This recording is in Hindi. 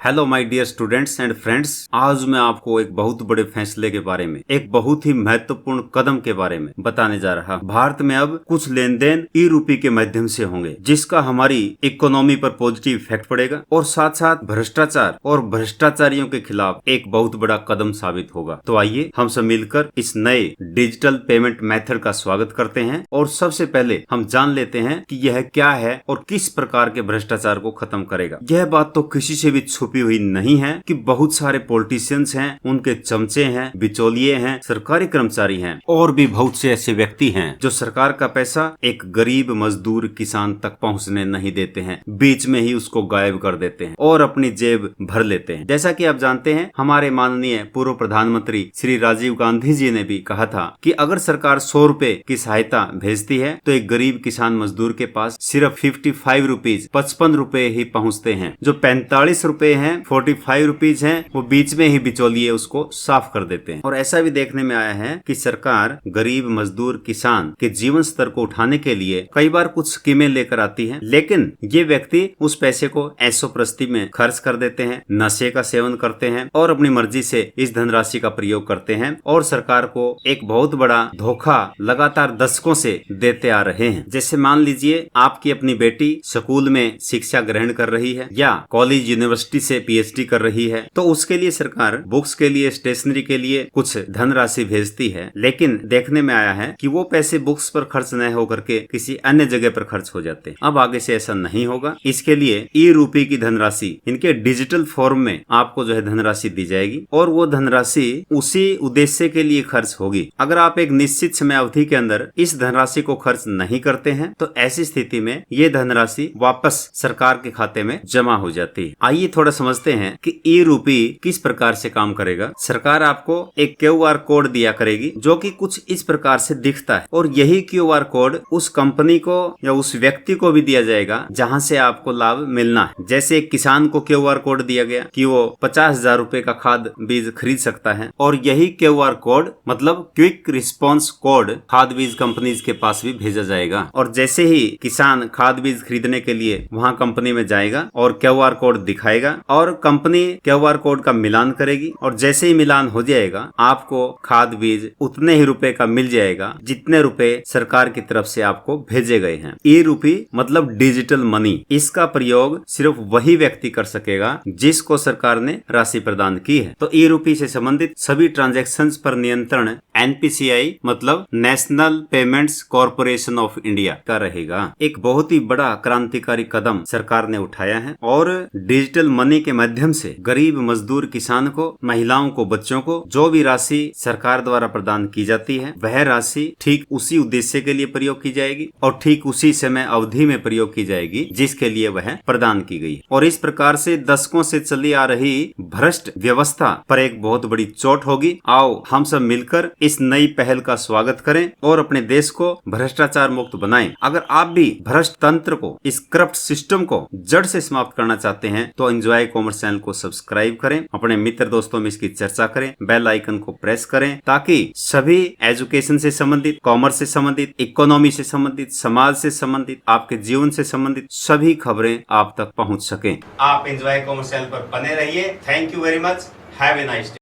Hello my dear students and friends, आज मैं आपको एक बहुत बड़े फैसले के बारे में, एक बहुत ही महत्वपूर्ण कदम के बारे में बताने जा रहा हूं। भारत में अब कुछ लेन देन ई रूपी के माध्यम से होंगे, जिसका हमारी इकोनॉमी पर पॉजिटिव इफेक्ट पड़ेगा और साथ साथ भ्रष्टाचार और भ्रष्टाचारियों के खिलाफ एक बहुत बड़ा कदम साबित होगा। तो आइए हम सब मिलकर इस नए डिजिटल पेमेंट मेथड का स्वागत करते हैं और सबसे पहले हम जान लेते हैं कि यह क्या है और किस प्रकार के भ्रष्टाचार को खत्म करेगा। यह बात तो किसी से भी छुपी हुई नहीं है कि बहुत सारे पॉलिटिशियंस हैं, उनके चमचे हैं, बिचौलिए हैं, सरकारी कर्मचारी हैं और भी बहुत से ऐसे व्यक्ति हैं जो सरकार का पैसा एक गरीब मजदूर किसान तक पहुंचने नहीं देते हैं, बीच में ही उसको गायब कर देते हैं और अपनी जेब भर लेते हैं। जैसा कि आप जानते हैं, हमारे माननीय पूर्व प्रधानमंत्री श्री राजीव गांधी जी ने भी कहा था कि अगर सरकार 100 रुपए की सहायता भेजती है तो एक गरीब किसान मजदूर के पास सिर्फ 55 रुपीज 55 रुपए ही पहुंचते हैं। जो 45 रुपए हैं, 45 रुपीज हैं, वो बीच में ही बिचौलिए उसको साफ कर देते हैं। और ऐसा भी देखने में आया है कि सरकार गरीब मजदूर किसान के जीवन स्तर को उठाने के लिए कई बार कुछ स्कीमें लेकर आती है, लेकिन ये व्यक्ति उस पैसे को ऐशोप्रस्ती में खर्च कर देते हैं, नशे का सेवन करते हैं और अपनी मर्जी से इस धनराशि का प्रयोग करते हैं और सरकार को एक बहुत बड़ा धोखा लगातार दशकों से देते आ रहे हैं। जैसे मान लीजिए आपकी अपनी बेटी स्कूल में शिक्षा ग्रहण कर रही है या कॉलेज यूनिवर्सिटी से पीएचडी कर रही है, तो उसके लिए सरकार बुक्स के लिए, स्टेशनरी के लिए कुछ धनराशि भेजती है, लेकिन देखने में आया है कि वो पैसे बुक्स पर खर्च न होकर के किसी अन्य जगह पर खर्च हो जाते हैं। अब आगे से ऐसा नहीं होगा। इसके लिए ई रूपी की धनराशि इनके डिजिटल फॉर्म में आपको जो है धनराशि दी जाएगी और वो धनराशि उसी उद्देश्य के लिए खर्च होगी। अगर आप एक निश्चित समय अवधि के अंदर इस धनराशि को खर्च नहीं करते हैं तो ऐसी स्थिति में ये धनराशि वापस सरकार के खाते में जमा हो जाती है। आइए थोड़ा समझते हैं कि ई रूपी किस प्रकार से काम करेगा। सरकार आपको एक क्यूआर कोड दिया करेगी जो कि कुछ इस प्रकार से दिखता है और यही क्यूआर कोड उस कंपनी को या उस व्यक्ति को भी दिया जाएगा जहां से आपको लाभ मिलना है। जैसे एक किसान को क्यूआर कोड दिया गया कि वो 50,000 रुपए का खाद बीज खरीद सकता है और यही क्यूआर कोड मतलब क्विक रिस्पॉन्स कोड खाद बीज कंपनीज के पास भी भेजा जाएगा। और जैसे ही किसान खाद बीज खरीदने के लिए वहां कंपनी में जाएगा और क्यूआर कोड दिखाएगा और कंपनी क्यूआर कोड का मिलान करेगी और जैसे ही मिलान हो जाएगा आपको खाद बीज उतने ही रुपए का मिल जाएगा जितने रुपए सरकार की तरफ से आपको भेजे गए हैं। ई रूपी मतलब डिजिटल मनी, इसका प्रयोग सिर्फ वही व्यक्ति कर सकेगा जिसको सरकार ने राशि प्रदान की है। तो ई रूपी से संबंधित सभी ट्रांजैक्शंस पर नियंत्रण एनपीसीआई मतलब national payments corporation of India का रहेगा। एक बहुत ही बड़ा क्रांतिकारी कदम सरकार ने उठाया है और डिजिटल मनी के माध्यम से गरीब मजदूर किसान को, महिलाओं को, बच्चों को जो भी राशि सरकार द्वारा प्रदान की जाती है वह राशि ठीक उसी उद्देश्य के लिए प्रयोग की जाएगी और ठीक उसी समय अवधि में प्रयोग की जाएगी जिसके लिए वह प्रदान की गई। और इस प्रकार से दशकों से चली आ रही भ्रष्ट व्यवस्था पर एक बहुत बड़ी चोट होगी। आओ हम सब मिलकर इस नई पहल का स्वागत करें और अपने देश को भ्रष्टाचार मुक्त बनाएं। अगर आप भी भ्रष्ट तंत्र को, इस करप्ट सिस्टम को जड़ से समाप्त करना चाहते हैं तो एंजॉय कॉमर्स चैनल को सब्सक्राइब करें, अपने मित्र दोस्तों में इसकी चर्चा करें, बेल आइकन को प्रेस करें ताकि सभी एजुकेशन से संबंधित, कॉमर्स से संबंधित, इकोनॉमी से संबंधित, समाज से संबंधित, आपके जीवन से संबंधित सभी खबरें आप तक पहुंच सकें। आप एंजॉय कॉमर्स चैनल पर बने रहिए। Thank you very much. Have a nice day.